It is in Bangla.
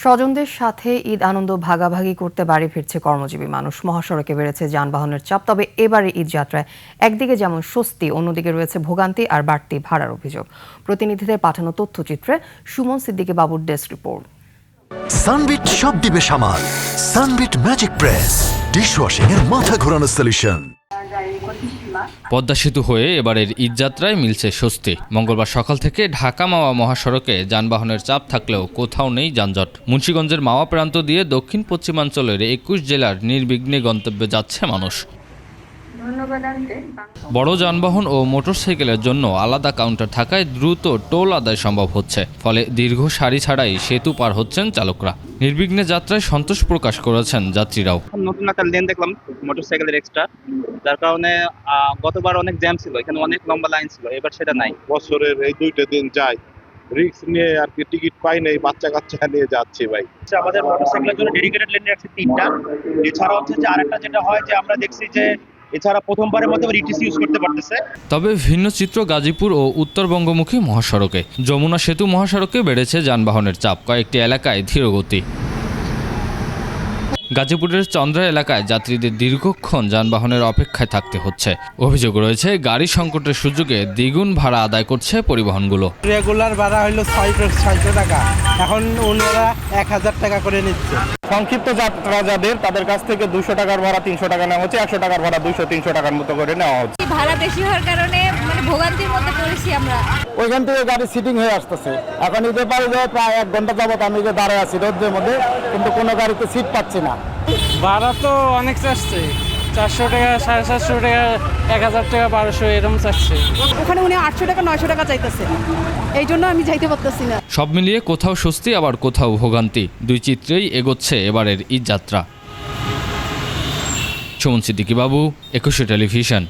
স্বজনদের সাথে ঈদ আনন্দ ভাগাভাগি করতে বাড়ি ফিরছে কর্মজীবী মানুষ। মহাসড়কে বেড়েছে যানবাহনের চাপ। তবে এবারে ঈদ যাত্রায় একদিকে যেমন স্বস্তি, অন্যদিকে রয়েছে ভোগান্তি আর বাড়তি ভাড়ার অভিযোগ। প্রতিনিধিদের পাঠানো তথ্যচিত্রে সুমন সিদ্দিকী বাবুর ডেস্ক রিপোর্ট। সানবিট সব দিবে সামাল। সানবিট ম্যাজিক প্রেস ডিশওয়াশিং এর মাথা ঘোরানো সলিউশন। পদ্মা সেতু হয়ে এবারের ঈদযাত্রায় মিলছে স্বস্তি। মঙ্গলবার সকাল থেকে ঢাকা মাওয়া মহাসড়কে যানবাহনের চাপ থাকলেও কোথাও নেই যানজট। মুন্সিগঞ্জের মাওয়া প্রান্ত দিয়ে দক্ষিণ পশ্চিমাঞ্চলের 21 জেলার নির্বিঘ্নে গন্তব্যে যাচ্ছে মানুষ। বড় যানবাহন ও মোটরসাইকেলের জন্য আলাদা কাউন্টার থাকায় দ্রুত টোল আদায় সম্ভব হচ্ছে। ফলে দীর্ঘ সারি ছাড়াই সেতু পার হচ্ছেন চালকরা। নির্বিঘ্নে যাত্রায় সন্তোষ প্রকাশ করেছেন যাত্রীরাও। নতুন একটা লেন দেখলাম মোটরসাইকেলের এক্সট্রা, যার কারণে গতবার অনেক জ্যাম ছিল, এখানে অনেক লম্বা লাইন ছিল, এবার সেটা নাই। বছরের এই 2টা দিন যাই রিস্ক নিয়ে আর কি, টিকিট পাই নাই, বাচ্চা কাচ্চা নিয়ে যাচ্ছি ভাই। আমাদের মোটরসাইকেলের জন্য ডেডিকেটেড লেন আছে 3টা। এছাড়া হচ্ছে যে আরেকটা যেটা হয় যে আমরা দেখছি যে এছাড়া প্রথমবারের মধ্যে ইটিসি ইউজ করতে পারতেছে। তবে ভিন্ন চিত্র গাজীপুর ও উত্তরবঙ্গমুখী মহাসড়কে। যমুনা সেতু মহাসড়কে বেড়েছে যানবাহনের চাপ, কয়েকটি এলাকায় ধীরগতি। গাজীপুরের চন্দ্রা এলাকায় যাত্রীদের দীর্ঘক্ষণ যানবাহনের অপেক্ষায় থাকতে হচ্ছে। অভিযোগ রয়েছে গাড়ি সংকটের সুযোগে দ্বিগুণ ভাড়া আদায় করছে পরিবহনগুলো। রেগুলার ভাড়া হলো 600 টাকা, এখন ওনারা 1000 টাকা করে নিচ্ছে। সংক্ষিপ্ত যাত্রা যাদের, তাদের কাছ থেকে 200 টাকার ভাড়া 300 টাকা নেওয়া হচ্ছে, 100 টাকার ভাড়া 200-300 টাকার মতো করে নেওয়া হচ্ছে। ভাড়া বেশি হওয়ার কারণে ভোগান্তির মধ্যে পড়েছি আমরা। ওইখান থেকে গাড়ি সিটিং হয়ে আসতেছে। এখন ঈদের পরে প্রায় 1 ঘন্টা যাবত আমি যে দাঁড়ায় আছি রোদের মধ্যে, কিন্তু কোনো গাড়িতে সিট পাচ্ছি না। ভাড়া তো অনেক চাচ্ছে, 400 টাকা, 750 টাকা, 1000 টাকা, 1200 এরকম চাচ্ছে। ওখানে উনি 800 টাকা 900 টাকা চাইতেছে, এই জন্য আমি যাইতে পারতেছি না। সব মিলিয়ে কোথাও স্বস্তি আবার কোথাও ভোগান্তি, দুই চিত্রেই এগোচ্ছে এবারের ঈদ যাত্রা। সুমন সিদ্দিকী বাবু, 21 টেলিভিশন।